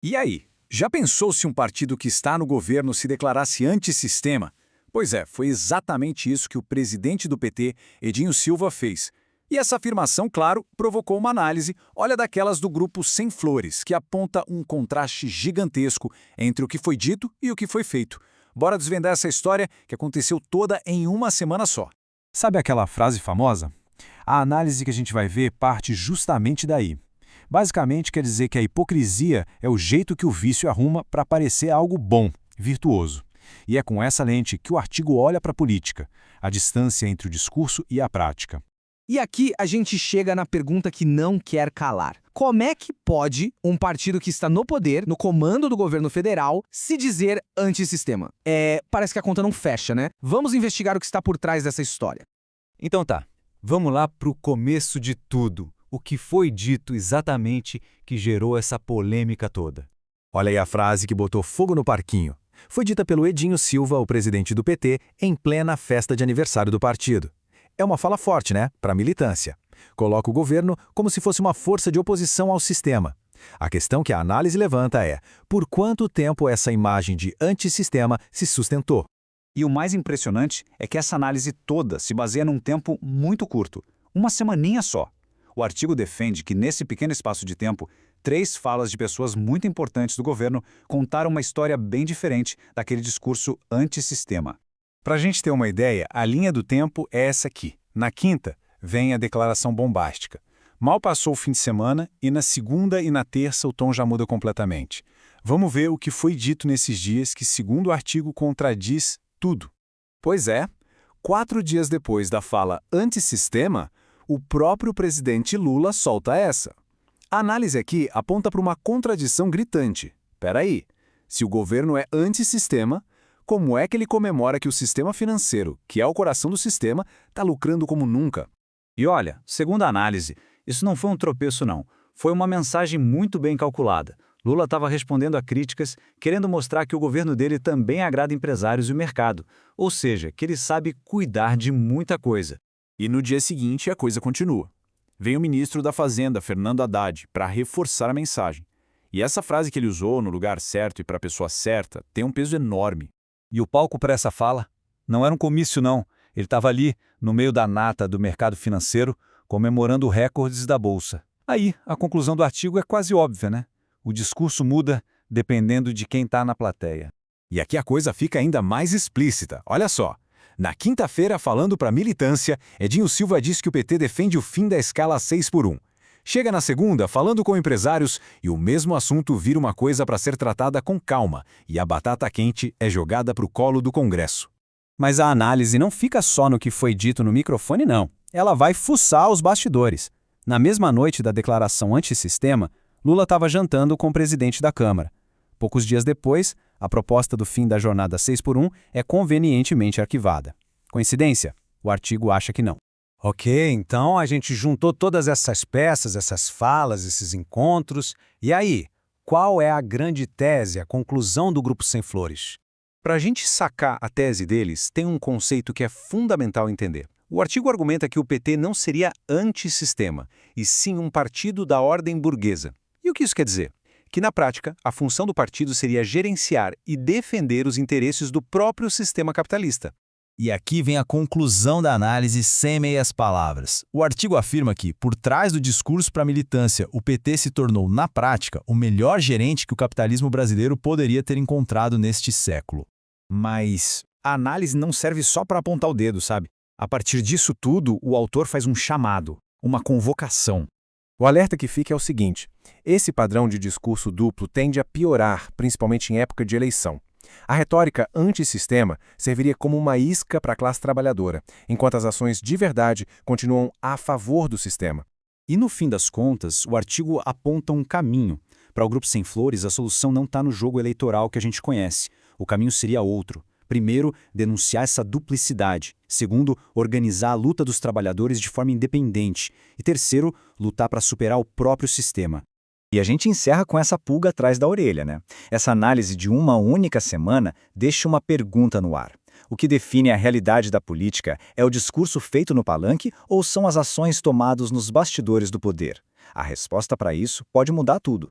E aí, já pensou se um partido que está no governo se declarasse antissistema? Pois é, foi exatamente isso que o presidente do PT, Edinho Silva, fez. E essa afirmação, claro, provocou uma análise, olha daquelas do grupo Sem Flores, que aponta um contraste gigantesco entre o que foi dito e o que foi feito. Bora desvendar essa história que aconteceu toda em uma semana só. Sabe aquela frase famosa? A análise que a gente vai ver parte justamente daí. Basicamente quer dizer que a hipocrisia é o jeito que o vício arruma para parecer algo bom, virtuoso. E é com essa lente que o artigo olha para a política, a distância entre o discurso e a prática. E aqui a gente chega na pergunta que não quer calar. Como é que pode um partido que está no poder, no comando do governo federal, se dizer antissistema? Parece que a conta não fecha, né? Vamos investigar o que está por trás dessa história. Então tá, vamos lá para o começo de tudo. O que foi dito exatamente que gerou essa polêmica toda? Olha aí a frase que botou fogo no parquinho. Foi dita pelo Edinho Silva, o presidente do PT, em plena festa de aniversário do partido. É uma fala forte, né? Para a militância. Coloca o governo como se fosse uma força de oposição ao sistema. A questão que a análise levanta é: por quanto tempo essa imagem de antissistema se sustentou? E o mais impressionante é que essa análise toda se baseia num tempo muito curto, uma semaninha só. O artigo defende que, nesse pequeno espaço de tempo, 3 falas de pessoas muito importantes do governo contaram uma história bem diferente daquele discurso antissistema. Para a gente ter uma ideia, a linha do tempo é essa aqui. Na quinta, vem a declaração bombástica. Mal passou o fim de semana e na segunda e na terça o tom já muda completamente. Vamos ver o que foi dito nesses dias que, segundo o artigo, contradiz tudo. Pois é, 4 dias depois da fala antissistema, o próprio presidente Lula solta essa. A análise aqui aponta para uma contradição gritante. Peraí, se o governo é antissistema, como é que ele comemora que o sistema financeiro, que é o coração do sistema, está lucrando como nunca? E olha, segundo a análise, isso não foi um tropeço não. Foi uma mensagem muito bem calculada. Lula estava respondendo a críticas, querendo mostrar que o governo dele também agrada empresários e o mercado. Ou seja, que ele sabe cuidar de muita coisa. E no dia seguinte a coisa continua. Vem o ministro da Fazenda, Fernando Haddad, para reforçar a mensagem. E essa frase que ele usou no lugar certo e para a pessoa certa tem um peso enorme. E o palco para essa fala? Não era um comício, não. Ele estava ali, no meio da nata do mercado financeiro, comemorando recordes da Bolsa. Aí, a conclusão do artigo é quase óbvia, né? O discurso muda dependendo de quem está na plateia. E aqui a coisa fica ainda mais explícita. Olha só. Na quinta-feira, falando para a militância, Edinho Silva diz que o PT defende o fim da escala 6x1. Chega na segunda, falando com empresários, e o mesmo assunto vira uma coisa para ser tratada com calma, e a batata quente é jogada para o colo do Congresso. Mas a análise não fica só no que foi dito no microfone, não. Ela vai fuçar os bastidores. Na mesma noite da declaração antissistema, Lula estava jantando com o presidente da Câmara. Poucos dias depois, a proposta do fim da jornada 6x1 é convenientemente arquivada. Coincidência? O artigo acha que não. Ok, então a gente juntou todas essas peças, essas falas, esses encontros. E aí, qual é a grande tese, a conclusão do Grupo Sem Flores? Para a gente sacar a tese deles, tem um conceito que é fundamental entender. O artigo argumenta que o PT não seria antissistema, e sim um partido da ordem burguesa. E o que isso quer dizer? Que, na prática, a função do partido seria gerenciar e defender os interesses do próprio sistema capitalista. E aqui vem a conclusão da análise sem meias palavras. O artigo afirma que, por trás do discurso para a militância, o PT se tornou, na prática, o melhor gerente que o capitalismo brasileiro poderia ter encontrado neste século. Mas a análise não serve só para apontar o dedo, sabe? A partir disso tudo, o autor faz um chamado, uma convocação. O alerta que fica é o seguinte: esse padrão de discurso duplo tende a piorar, principalmente em época de eleição. A retórica antissistema serviria como uma isca para a classe trabalhadora, enquanto as ações de verdade continuam a favor do sistema. E no fim das contas, o artigo aponta um caminho. Para o Grupo Sem Flores, a solução não está no jogo eleitoral que a gente conhece. O caminho seria outro. Primeiro, denunciar essa duplicidade. Segundo, organizar a luta dos trabalhadores de forma independente. E terceiro, lutar para superar o próprio sistema. E a gente encerra com essa pulga atrás da orelha, né? Essa análise de uma única semana deixa uma pergunta no ar. O que define a realidade da política é o discurso feito no palanque ou são as ações tomadas nos bastidores do poder? A resposta para isso pode mudar tudo.